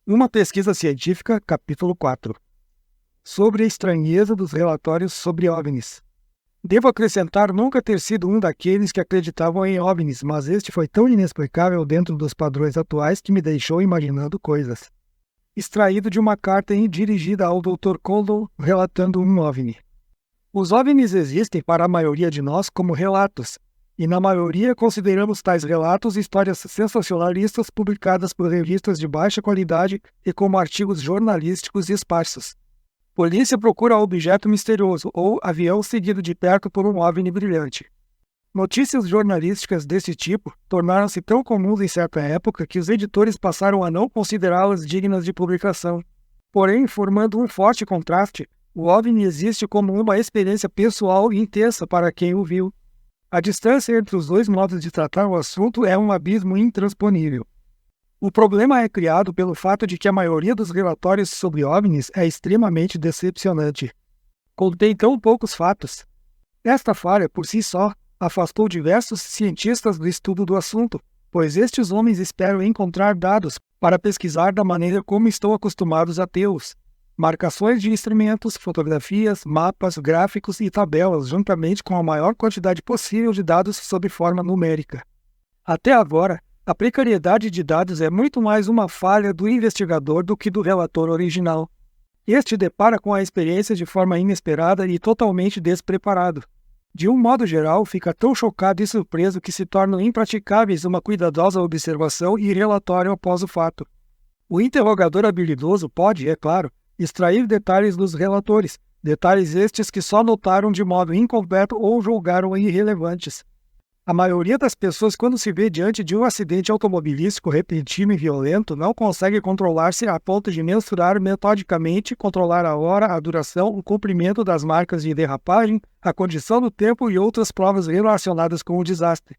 Uma pesquisa científica, capítulo 4. Sobre a estranheza dos relatórios sobre OVNIs. Devo acrescentar nunca ter sido um daqueles que acreditavam em OVNIs, mas este foi tão inexplicável dentro dos padrões atuais que me deixou imaginando coisas. Extraído de uma carta dirigida ao Dr. Coldwell relatando um OVNI. Os OVNIs existem para a maioria de nós como relatos, e na maioria consideramos tais relatos histórias sensacionalistas publicadas por revistas de baixa qualidade e como artigos jornalísticos esparsos. Polícia procura objeto misterioso ou avião seguido de perto por um OVNI brilhante. Notícias jornalísticas desse tipo tornaram-se tão comuns em certa época que os editores passaram a não considerá-las dignas de publicação. Porém, formando um forte contraste, o OVNI existe como uma experiência pessoal e intensa para quem o viu. A distância entre os dois modos de tratar o assunto é um abismo intransponível. O problema é criado pelo fato de que a maioria dos relatórios sobre OVNIs é extremamente decepcionante. Contém tão poucos fatos. Esta falha, por si só, afastou diversos cientistas do estudo do assunto, pois estes homens esperam encontrar dados para pesquisar da maneira como estão acostumados a tê-los. Marcações de instrumentos, fotografias, mapas, gráficos e tabelas, juntamente com a maior quantidade possível de dados sob forma numérica. Até agora, a precariedade de dados é muito mais uma falha do investigador do que do relator original. Este depara com a experiência de forma inesperada e totalmente despreparado. De um modo geral, fica tão chocado e surpreso que se tornam impraticáveis uma cuidadosa observação e relatório após o fato. O interrogador habilidoso pode, é claro, extrair detalhes dos relatores, detalhes estes que só notaram de modo incompleto ou julgaram irrelevantes. A maioria das pessoas, quando se vê diante de um acidente automobilístico repentino e violento, não consegue controlar-se a ponto de mensurar metodicamente, controlar a hora, a duração, o comprimento das marcas de derrapagem, a condição do tempo e outras provas relacionadas com o desastre.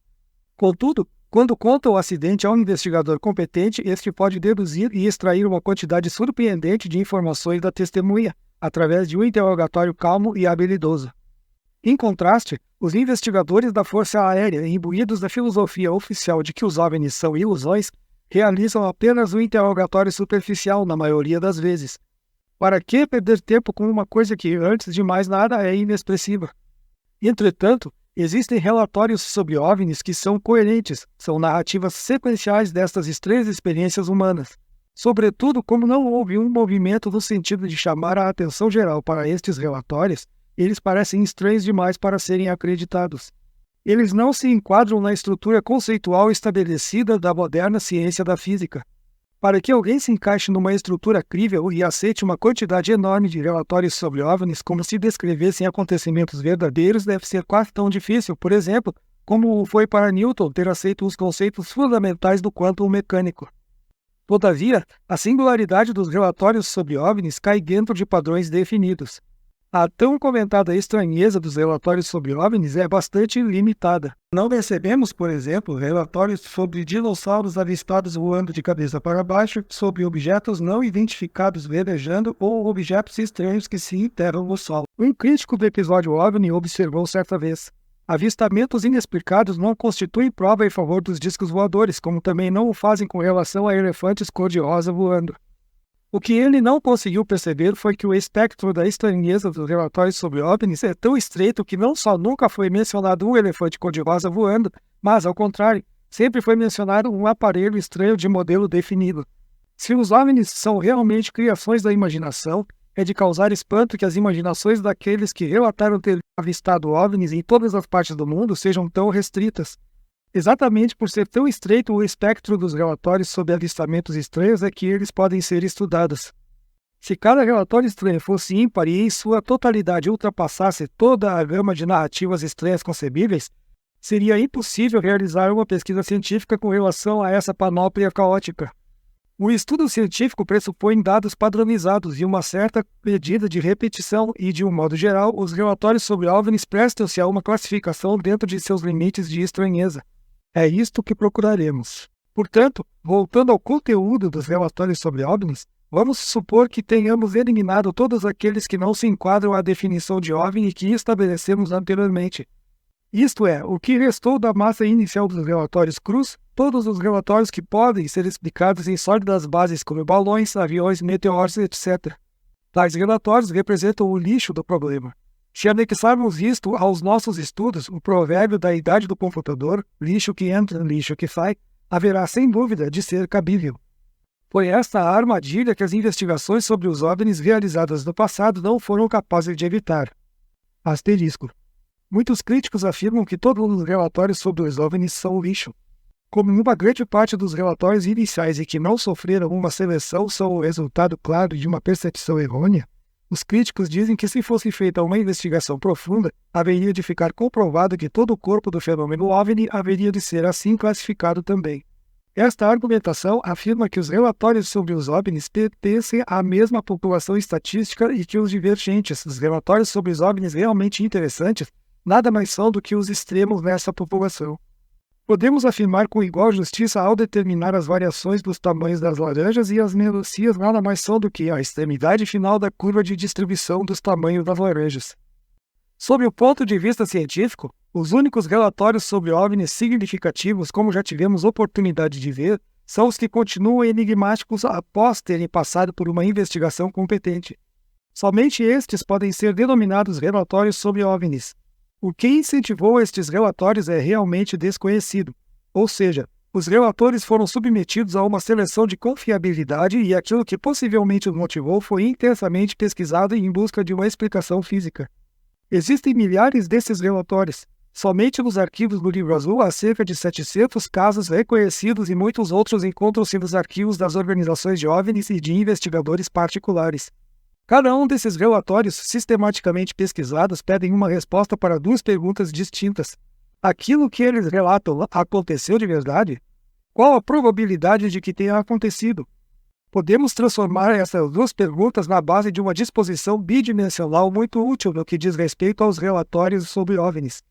Contudo, quando conta o acidente a um investigador competente, este pode deduzir e extrair uma quantidade surpreendente de informações da testemunha, através de um interrogatório calmo e habilidoso. Em contraste, os investigadores da Força Aérea, imbuídos da filosofia oficial de que os OVNIs são ilusões, realizam apenas um interrogatório superficial na maioria das vezes. Para que perder tempo com uma coisa que, antes de mais nada, é inexpressiva? Entretanto, existem relatórios sobre OVNIs que são coerentes, são narrativas sequenciais destas estranhas experiências humanas. Sobretudo, como não houve um movimento no sentido de chamar a atenção geral para estes relatórios, eles parecem estranhos demais para serem acreditados. Eles não se enquadram na estrutura conceitual estabelecida da moderna ciência da física. Para que alguém se encaixe numa estrutura crível e aceite uma quantidade enorme de relatórios sobre OVNIs como se descrevessem acontecimentos verdadeiros deve ser quase tão difícil, por exemplo, como foi para Newton ter aceito os conceitos fundamentais do quantum mecânico. Todavia, a singularidade dos relatórios sobre OVNIs cai dentro de padrões definidos. A tão comentada estranheza dos relatórios sobre OVNIs é bastante limitada. Não recebemos, por exemplo, relatórios sobre dinossauros avistados voando de cabeça para baixo, sobre objetos não identificados velejando ou objetos estranhos que se enterram no solo. Um crítico do episódio OVNI observou certa vez: avistamentos inexplicados não constituem prova em favor dos discos voadores, como também não o fazem com relação a elefantes cor-de-rosa voando. O que ele não conseguiu perceber foi que o espectro da estranheza dos relatórios sobre OVNIs é tão estreito que não só nunca foi mencionado um elefante cor-de-rosa voando, mas, ao contrário, sempre foi mencionado um aparelho estranho de modelo definido. Se os OVNIs são realmente criações da imaginação, é de causar espanto que as imaginações daqueles que relataram ter avistado OVNIs em todas as partes do mundo sejam tão restritas. Exatamente por ser tão estreito o espectro dos relatórios sobre avistamentos estranhos é que eles podem ser estudados. Se cada relatório estranho fosse ímpar e em sua totalidade ultrapassasse toda a gama de narrativas estranhas concebíveis, seria impossível realizar uma pesquisa científica com relação a essa panóplia caótica. O estudo científico pressupõe dados padronizados e uma certa medida de repetição e, de um modo geral, os relatórios sobre OVNIs prestam-se a uma classificação dentro de seus limites de estranheza. É isto que procuraremos. Portanto, voltando ao conteúdo dos relatórios sobre OVNIs, vamos supor que tenhamos eliminado todos aqueles que não se enquadram à definição de OVNI que estabelecemos anteriormente. Isto é, o que restou da massa inicial dos relatórios crus, todos os relatórios que podem ser explicados em sólidas bases como balões, aviões, meteoros, etc. Tais relatórios representam o lixo do problema. Se anexarmos isto aos nossos estudos, o provérbio da idade do computador, lixo que entra, lixo que sai, haverá sem dúvida de ser cabível. Foi esta a armadilha que as investigações sobre os OVNIs realizadas no passado não foram capazes de evitar. Asterisco. Muitos críticos afirmam que todos os relatórios sobre os OVNIs são lixo. Como uma grande parte dos relatórios iniciais e que não sofreram uma seleção são o resultado claro de uma percepção errônea, os críticos dizem que se fosse feita uma investigação profunda, haveria de ficar comprovado que todo o corpo do fenômeno OVNI haveria de ser assim classificado também. Esta argumentação afirma que os relatórios sobre os OVNIs pertencem à mesma população estatística e que os divergentes, os relatórios sobre os OVNIs realmente interessantes, nada mais são do que os extremos nessa população. Podemos afirmar com igual justiça ao determinar as variações dos tamanhos das laranjas e as melancias nada mais são do que a extremidade final da curva de distribuição dos tamanhos das laranjas. Sob o ponto de vista científico, os únicos relatórios sobre OVNIs significativos, como já tivemos oportunidade de ver, são os que continuam enigmáticos após terem passado por uma investigação competente. Somente estes podem ser denominados relatórios sobre OVNIs. O que incentivou estes relatórios é realmente desconhecido, ou seja, os relatores foram submetidos a uma seleção de confiabilidade e aquilo que possivelmente os motivou foi intensamente pesquisado em busca de uma explicação física. Existem milhares desses relatórios. Somente nos arquivos do Livro Azul há cerca de 700 casos reconhecidos e muitos outros encontram-se nos arquivos das organizações de OVNIs e de investigadores particulares. Cada um desses relatórios sistematicamente pesquisados pedem uma resposta para duas perguntas distintas. Aquilo que eles relatam aconteceu de verdade? Qual a probabilidade de que tenha acontecido? Podemos transformar essas duas perguntas na base de uma disposição bidimensional muito útil no que diz respeito aos relatórios sobre OVNIs.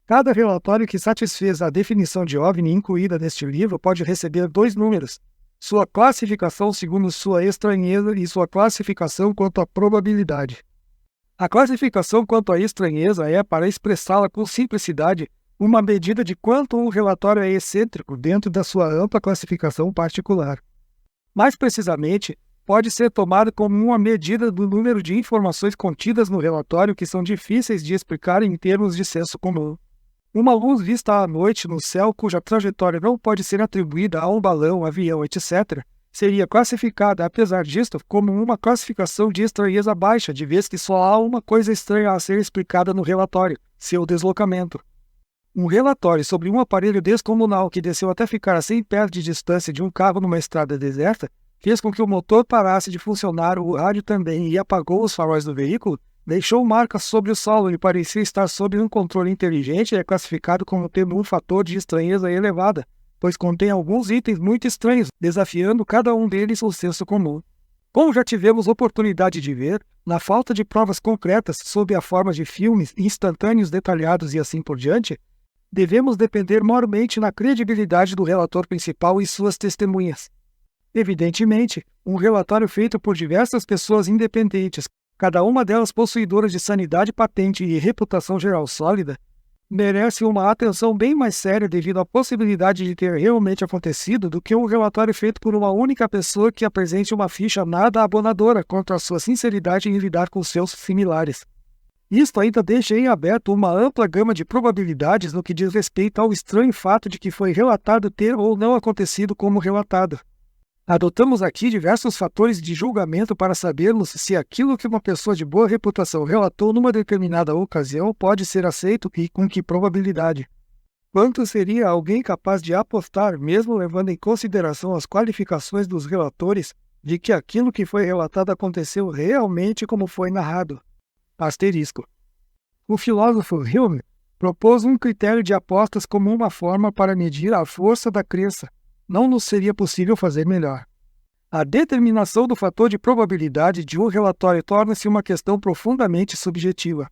Cada relatório que satisfez a definição de OVNI incluída neste livro pode receber dois números: sua classificação segundo sua estranheza e sua classificação quanto à probabilidade. A classificação quanto à estranheza é, para expressá-la com simplicidade, uma medida de quanto um relatório é excêntrico dentro da sua ampla classificação particular. Mais precisamente, pode ser tomado como uma medida do número de informações contidas no relatório que são difíceis de explicar em termos de senso comum. Uma luz vista à noite no céu cuja trajetória não pode ser atribuída a um balão, avião, etc., seria classificada, apesar disto, como uma classificação de estranheza baixa, de vez que só há uma coisa estranha a ser explicada no relatório: seu deslocamento. Um relatório sobre um aparelho descomunal que desceu até ficar a 100 pés de distância de um carro numa estrada deserta, fez com que o motor parasse de funcionar, o rádio também, e apagou os faróis do veículo, deixou marcas sobre o solo e parecia estar sob um controle inteligente e é classificado como tendo um fator de estranheza elevada, pois contém alguns itens muito estranhos, desafiando cada um deles o senso comum. Como já tivemos oportunidade de ver, na falta de provas concretas sob a forma de filmes instantâneos detalhados e assim por diante, devemos depender mormente na credibilidade do relator principal e suas testemunhas. Evidentemente, um relatório feito por diversas pessoas independentes, cada uma delas possuidoras de sanidade patente e reputação geral sólida, merece uma atenção bem mais séria devido à possibilidade de ter realmente acontecido do que um relatório feito por uma única pessoa que apresente uma ficha nada abonadora contra a sua sinceridade em lidar com seus similares. Isto ainda deixa em aberto uma ampla gama de probabilidades no que diz respeito ao estranho fato de que foi relatado ter ou não acontecido como relatado. Adotamos aqui diversos fatores de julgamento para sabermos se aquilo que uma pessoa de boa reputação relatou numa determinada ocasião pode ser aceito e com que probabilidade. Quanto seria alguém capaz de apostar, mesmo levando em consideração as qualificações dos relatores, de que aquilo que foi relatado aconteceu realmente como foi narrado? Asterisco. O filósofo Hume propôs um critério de apostas como uma forma para medir a força da crença. Não nos seria possível fazer melhor. A determinação do fator de probabilidade de um relatório torna-se uma questão profundamente subjetiva.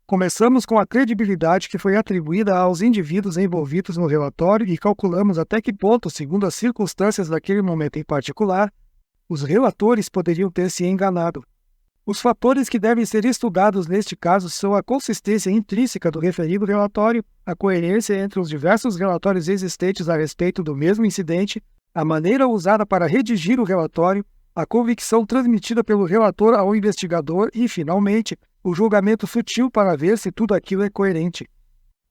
Começamos com a credibilidade que foi atribuída aos indivíduos envolvidos no relatório e calculamos até que ponto, segundo as circunstâncias daquele momento em particular, os relatores poderiam ter se enganado. Os fatores que devem ser estudados neste caso são a consistência intrínseca do referido relatório, a coerência entre os diversos relatórios existentes a respeito do mesmo incidente, a maneira usada para redigir o relatório, a convicção transmitida pelo relator ao investigador e, finalmente, o julgamento sutil para ver se tudo aquilo é coerente.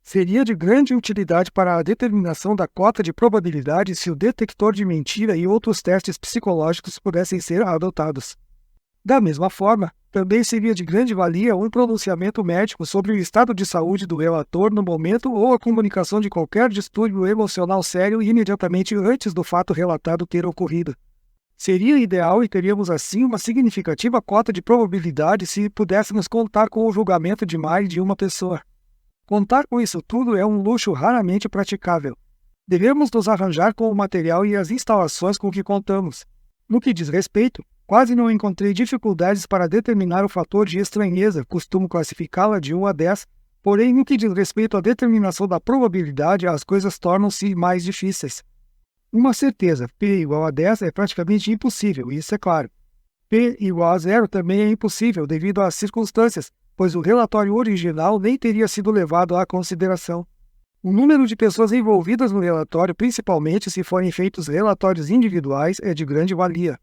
Seria de grande utilidade para a determinação da cota de probabilidade se o detector de mentira e outros testes psicológicos pudessem ser adotados. Da mesma forma, também seria de grande valia um pronunciamento médico sobre o estado de saúde do relator no momento ou a comunicação de qualquer distúrbio emocional sério imediatamente antes do fato relatado ter ocorrido. Seria ideal e teríamos assim uma significativa cota de probabilidade se pudéssemos contar com o julgamento de mais de uma pessoa. Contar com isso tudo é um luxo raramente praticável. Devemos nos arranjar com o material e as instalações com que contamos. No que diz respeito, quase não encontrei dificuldades para determinar o fator de estranheza, costumo classificá-la de 1 a 10, porém no que diz respeito à determinação da probabilidade, as coisas tornam-se mais difíceis. Uma certeza, P igual a 10 é praticamente impossível, isso é claro. P igual a 0 também é impossível devido às circunstâncias, pois o relatório original nem teria sido levado à consideração. O número de pessoas envolvidas no relatório, principalmente se forem feitos relatórios individuais, é de grande valia.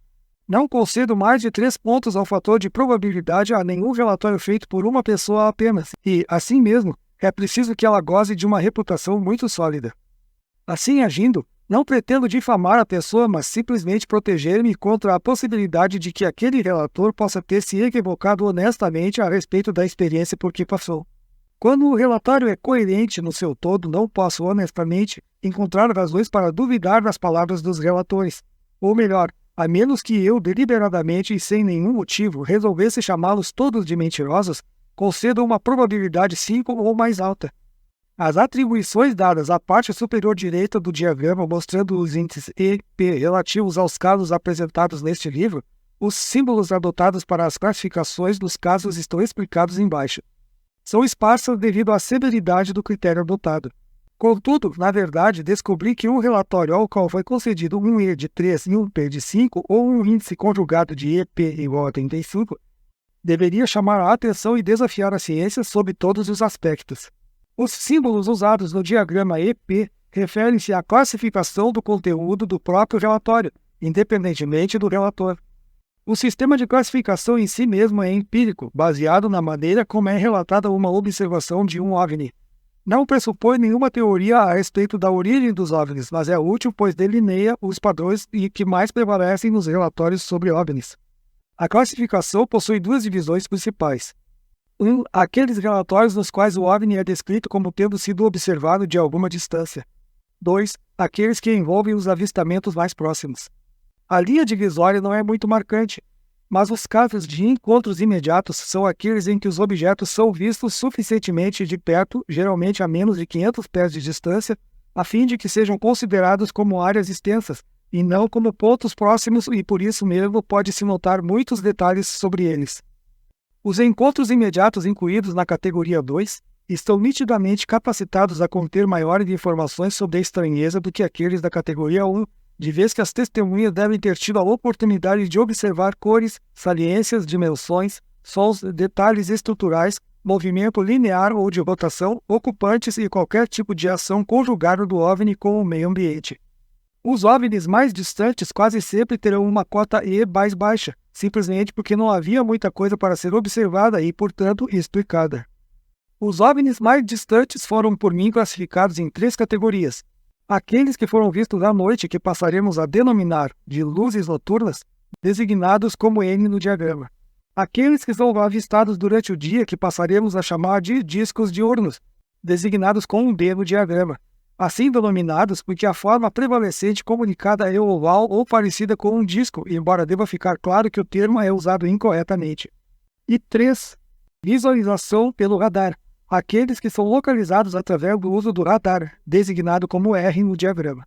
Não concedo mais de 3 pontos ao fator de probabilidade a nenhum relatório feito por uma pessoa apenas, e, assim mesmo, é preciso que ela goze de uma reputação muito sólida. Assim agindo, não pretendo difamar a pessoa, mas simplesmente proteger-me contra a possibilidade de que aquele relator possa ter se equivocado honestamente a respeito da experiência por que passou. Quando o relatório é coerente no seu todo, não posso honestamente encontrar razões para duvidar das palavras dos relatores. Ou melhor, a menos que eu deliberadamente e sem nenhum motivo resolvesse chamá-los todos de mentirosos, concedo uma probabilidade 5 ou mais alta. As atribuições dadas à parte superior direita do diagrama mostrando os índices E, P relativos aos casos apresentados neste livro, os símbolos adotados para as classificações dos casos estão explicados embaixo. São esparsas devido à severidade do critério adotado. Contudo, na verdade, descobri que um relatório ao qual foi concedido um E de 3 e um P de 5 ou um índice conjugado de EP igual a 35, deveria chamar a atenção e desafiar a ciência sob todos os aspectos. Os símbolos usados no diagrama EP referem-se à classificação do conteúdo do próprio relatório, independentemente do relator. O sistema de classificação em si mesmo é empírico, baseado na maneira como é relatada uma observação de um OVNI. Não pressupõe nenhuma teoria a respeito da origem dos OVNIs, mas é útil pois delineia os padrões que mais prevalecem nos relatórios sobre OVNIs. A classificação possui duas divisões principais. 1. Aqueles relatórios nos quais o OVNI é descrito como tendo sido observado de alguma distância. 2. Aqueles que envolvem os avistamentos mais próximos. A linha divisória não é muito marcante, mas os casos de encontros imediatos são aqueles em que os objetos são vistos suficientemente de perto, geralmente a menos de 500 pés de distância, a fim de que sejam considerados como áreas extensas, e não como pontos próximos, e por isso mesmo pode-se notar muitos detalhes sobre eles. Os encontros imediatos incluídos na categoria 2 estão nitidamente capacitados a conter maiores informações sobre a estranheza do que aqueles da categoria 1, de vez que as testemunhas devem ter tido a oportunidade de observar cores, saliências, dimensões, sons, detalhes estruturais, movimento linear ou de rotação, ocupantes e qualquer tipo de ação conjugada do OVNI com o meio ambiente. Os OVNIs mais distantes quase sempre terão uma cota E mais baixa, simplesmente porque não havia muita coisa para ser observada e, portanto, explicada. Os OVNIs mais distantes foram por mim classificados em 3 categorias. Aqueles que foram vistos à noite, que passaremos a denominar de luzes noturnas, designados como N no diagrama. Aqueles que são avistados durante o dia, que passaremos a chamar de discos diurnos, designados com um D no diagrama. Assim denominados porque a forma prevalecente comunicada é oval ou parecida com um disco, embora deva ficar claro que o termo é usado incorretamente. E 3. Visualização pelo radar. Aqueles que são localizados através do uso do radar, designado como R no diagrama.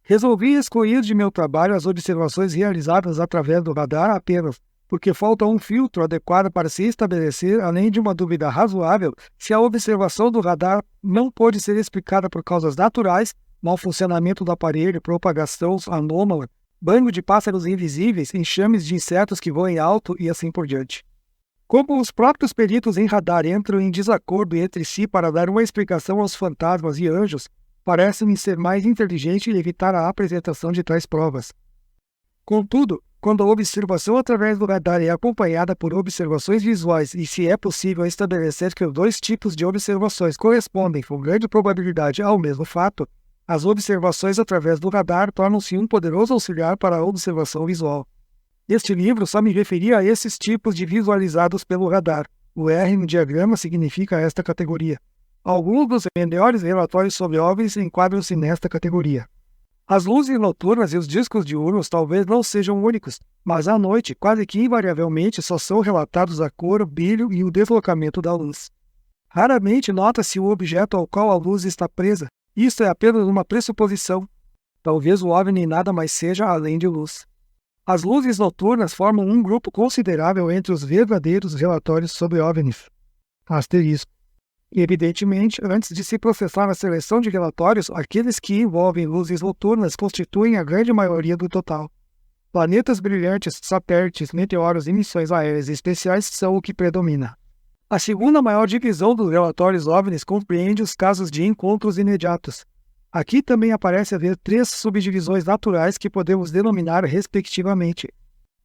Resolvi excluir de meu trabalho as observações realizadas através do radar apenas, porque falta um filtro adequado para se estabelecer, além de uma dúvida razoável, se a observação do radar não pode ser explicada por causas naturais, mau funcionamento do aparelho, propagação anômala, banho de pássaros invisíveis, enxames de insetos que voem alto e assim por diante. Como os próprios peritos em radar entram em desacordo entre si para dar uma explicação aos fantasmas e anjos, parece-me ser mais inteligente evitar a apresentação de tais provas. Contudo, quando a observação através do radar é acompanhada por observações visuais e se é possível estabelecer que os dois tipos de observações correspondem com grande probabilidade ao mesmo fato, as observações através do radar tornam-se um poderoso auxiliar para a observação visual. Este livro só me referia a esses tipos de visualizados pelo radar. O R no diagrama significa esta categoria. Alguns dos melhores relatórios sobre OVNIs enquadram-se nesta categoria. As luzes noturnas e os discos diurnos talvez não sejam únicos, mas à noite, quase que invariavelmente, só são relatados a cor, o brilho e o deslocamento da luz. Raramente nota-se o objeto ao qual a luz está presa. Isto é apenas uma pressuposição. Talvez o OVNI nada mais seja além de luz. As luzes noturnas formam um grupo considerável entre os verdadeiros relatórios sobre OVNIs. Asterisco. Evidentemente, antes de se processar a seleção de relatórios, aqueles que envolvem luzes noturnas constituem a grande maioria do total. Planetas brilhantes, satélites, meteoros e missões aéreas especiais são o que predomina. A segunda maior divisão dos relatórios OVNIs compreende os casos de encontros imediatos. Aqui também aparece haver 3 subdivisões naturais que podemos denominar respectivamente: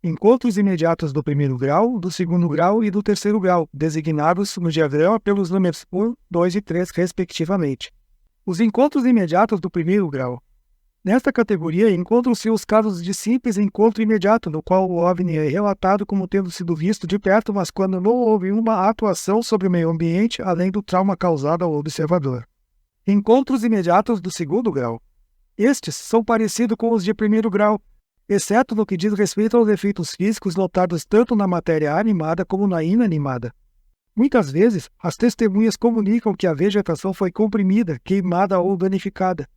encontros imediatos do primeiro grau, do segundo grau e do terceiro grau, designados no diagrama pelos números 1, 2 e 3, respectivamente. Os encontros imediatos do primeiro grau. Nesta categoria encontram-se os casos de simples encontro imediato, no qual o OVNI é relatado como tendo sido visto de perto, mas quando não houve uma atuação sobre o meio ambiente, além do trauma causado ao observador. Encontros imediatos do segundo grau. Estes são parecidos com os de primeiro grau, exceto no que diz respeito aos efeitos físicos notados tanto na matéria animada como na inanimada. Muitas vezes, as testemunhas comunicam que a vegetação foi comprimida, queimada ou danificada.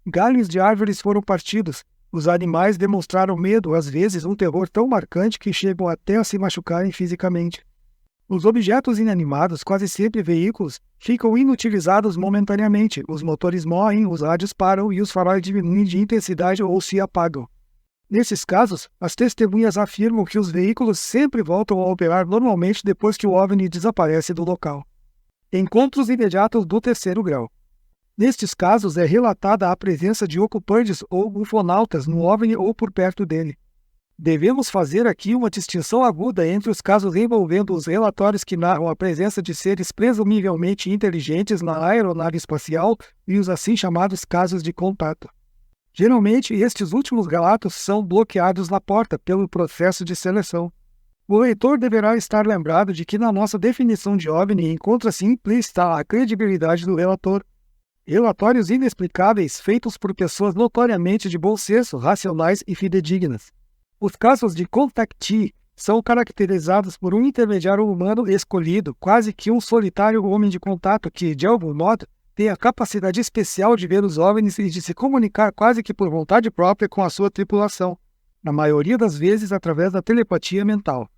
Galhos de árvores foram partidos. Os animais demonstraram medo, às vezes um terror tão marcante que chegam até a se machucarem fisicamente. Os objetos inanimados, quase sempre veículos, ficam inutilizados momentaneamente. Os motores morrem, os rádios param e os faróis diminuem de intensidade ou se apagam. Nesses casos, as testemunhas afirmam que os veículos sempre voltam a operar normalmente depois que o OVNI desaparece do local. Encontros imediatos do terceiro grau. Nestes casos, é relatada a presença de ocupantes ou ufonautas no OVNI ou por perto dele. Devemos fazer aqui uma distinção aguda entre os casos envolvendo os relatórios que narram a presença de seres presumivelmente inteligentes na aeronave espacial e os assim chamados casos de contato. Geralmente, estes últimos relatos são bloqueados na porta pelo processo de seleção. O leitor deverá estar lembrado de que na nossa definição de OVNI encontra-se implícita a credibilidade do relator. Relatórios inexplicáveis feitos por pessoas notoriamente de bom senso, racionais e fidedignas. Os casos de contactee são caracterizados por um intermediário humano escolhido, quase que um solitário homem de contato que, de algum modo, tem a capacidade especial de ver os OVNIs e de se comunicar quase que por vontade própria com a sua tripulação, na maioria das vezes através da telepatia mental.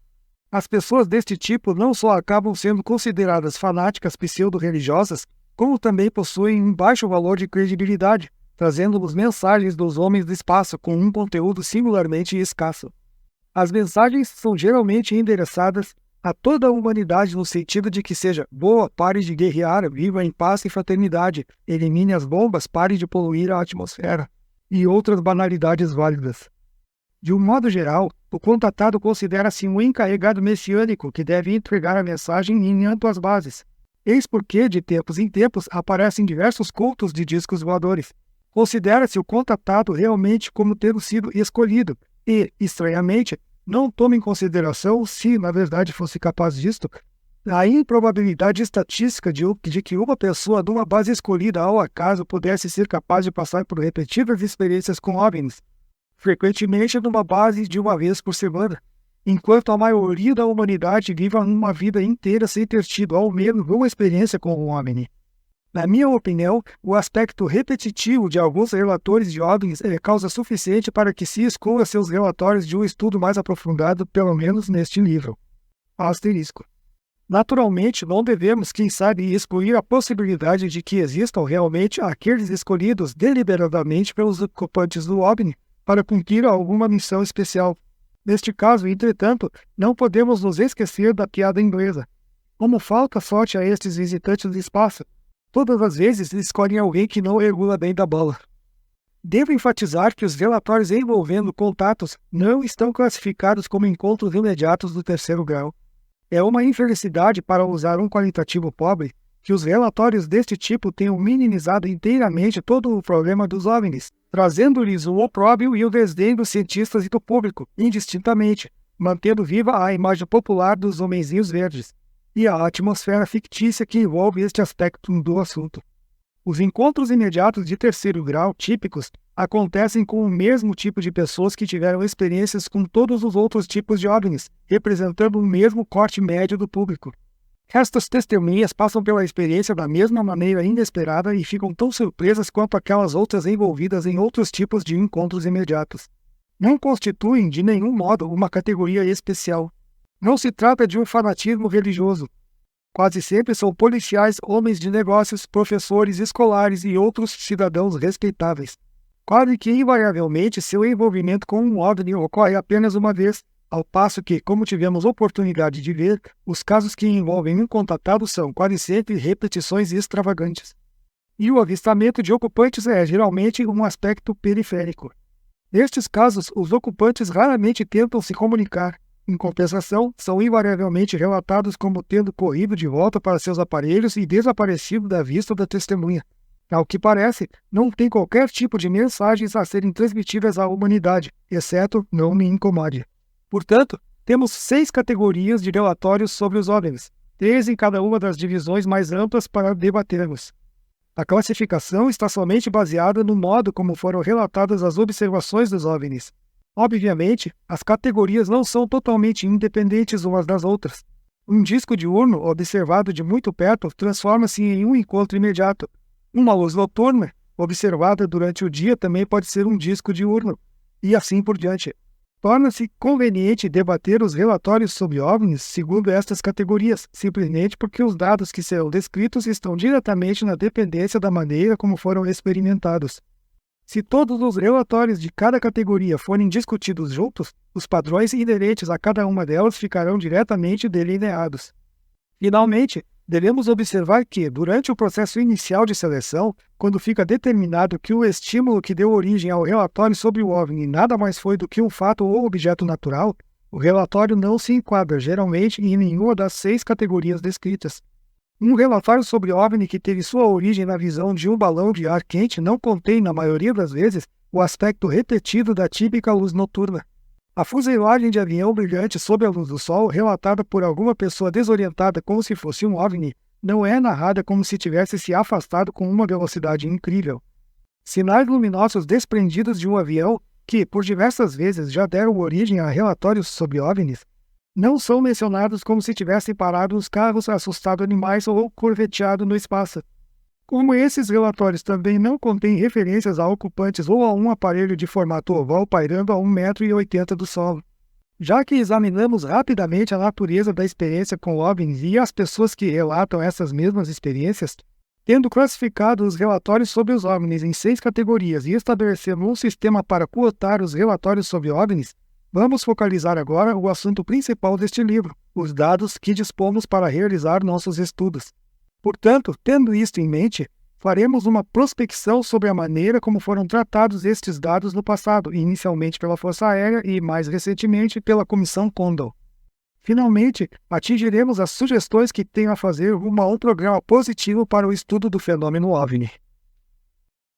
As pessoas deste tipo não só acabam sendo consideradas fanáticas pseudo-religiosas, como também possuem um baixo valor de credibilidade, trazendo-nos mensagens dos homens do espaço com um conteúdo singularmente escasso. As mensagens são geralmente endereçadas a toda a humanidade no sentido de que seja boa, pare de guerrear, viva em paz e fraternidade, elimine as bombas, pare de poluir a atmosfera, e outras banalidades válidas. De um modo geral, o contatado considera-se um encarregado messiânico que deve entregar a mensagem em amplas bases. Eis porque, de tempos em tempos, aparecem diversos cultos de discos voadores. Considera-se o contatado realmente como tendo sido escolhido e, estranhamente, não toma em consideração, se na verdade fosse capaz disto, a improbabilidade estatística de que uma pessoa de uma base escolhida ao acaso pudesse ser capaz de passar por repetidas experiências com OVNIs, frequentemente numa base de uma vez por semana, enquanto a maioria da humanidade vive uma vida inteira sem ter tido ao menos uma experiência com um OVNI. Na minha opinião, o aspecto repetitivo de alguns relatores de OVNIs é causa suficiente para que se exclua seus relatórios de um estudo mais aprofundado, pelo menos neste livro. Asterisco. Naturalmente, não devemos, quem sabe, excluir a possibilidade de que existam realmente aqueles escolhidos deliberadamente pelos ocupantes do OVNI para cumprir alguma missão especial. Neste caso, entretanto, não podemos nos esquecer da piada inglesa. Como falta sorte a estes visitantes do espaço, todas as vezes escolhem alguém que não regula bem da bola. Devo enfatizar que os relatórios envolvendo contatos não estão classificados como encontros imediatos do terceiro grau. É uma infelicidade, para usar um qualitativo pobre, que os relatórios deste tipo tenham minimizado inteiramente todo o problema dos OVNIs, trazendo-lhes o opróbrio e o desdém dos cientistas e do público, indistintamente, mantendo viva a imagem popular dos homenzinhos verdes e a atmosfera fictícia que envolve este aspecto do assunto. Os encontros imediatos de terceiro grau típicos acontecem com o mesmo tipo de pessoas que tiveram experiências com todos os outros tipos de OVNIs, representando o mesmo corte médio do público. Estas testemunhas passam pela experiência da mesma maneira inesperada e ficam tão surpresas quanto aquelas outras envolvidas em outros tipos de encontros imediatos. Não constituem, de nenhum modo, uma categoria especial. Não se trata de um fanatismo religioso. Quase sempre são policiais, homens de negócios, professores escolares e outros cidadãos respeitáveis. Quase que invariavelmente seu envolvimento com um OVNI ocorre apenas uma vez, ao passo que, como tivemos oportunidade de ver, os casos que envolvem um contatado são quase sempre repetições extravagantes. E o avistamento de ocupantes é geralmente um aspecto periférico. Nestes casos, os ocupantes raramente tentam se comunicar. Em compensação, são invariavelmente relatados como tendo corrido de volta para seus aparelhos e desaparecido da vista da testemunha. Ao que parece, não tem qualquer tipo de mensagens a serem transmitidas à humanidade, exceto "não me incomode". Portanto, temos 6 categorias de relatórios sobre os OVNIs, 3 em cada uma das divisões mais amplas para debatermos. A classificação está somente baseada no modo como foram relatadas as observações dos OVNIs. Obviamente, as categorias não são totalmente independentes umas das outras. Um disco diurno observado de muito perto transforma-se em um encontro imediato. Uma luz noturna, observada durante o dia, também pode ser um disco diurno, e assim por diante. Torna-se conveniente debater os relatórios sobre OVNIs segundo estas categorias, simplesmente porque os dados que serão descritos estão diretamente na dependência da maneira como foram experimentados. Se todos os relatórios de cada categoria forem discutidos juntos, os padrões inerentes a cada uma delas ficarão diretamente delineados. Finalmente, devemos observar que, durante o processo inicial de seleção, quando fica determinado que o estímulo que deu origem ao relatório sobre o OVNI nada mais foi do que um fato ou objeto natural, o relatório não se enquadra geralmente em nenhuma das 6 categorias descritas. Um relatório sobre OVNI que teve sua origem na visão de um balão de ar quente não contém, na maioria das vezes, o aspecto repetido da típica luz noturna. A fuselagem de avião brilhante sob a luz do sol, relatada por alguma pessoa desorientada como se fosse um OVNI, não é narrada como se tivesse se afastado com uma velocidade incrível. Sinais luminosos desprendidos de um avião, que por diversas vezes já deram origem a relatórios sobre OVNIs, não são mencionados como se tivessem parado os carros, assustado animais ou corveteado no espaço. Como esses relatórios também não contêm referências a ocupantes ou a um aparelho de formato oval pairando a 1,80 m do solo. Já que examinamos rapidamente a natureza da experiência com OVNIs e as pessoas que relatam essas mesmas experiências, tendo classificado os relatórios sobre os OVNIs em 6 categorias e estabelecendo um sistema para coletar os relatórios sobre OVNIs, vamos focalizar agora o assunto principal deste livro, os dados que dispomos para realizar nossos estudos. Portanto, tendo isto em mente, faremos uma prospecção sobre a maneira como foram tratados estes dados no passado, inicialmente pela Força Aérea e, mais recentemente, pela Comissão Condon. Finalmente, atingiremos as sugestões que tenho a fazer rumo a um programa positivo para o estudo do fenômeno OVNI.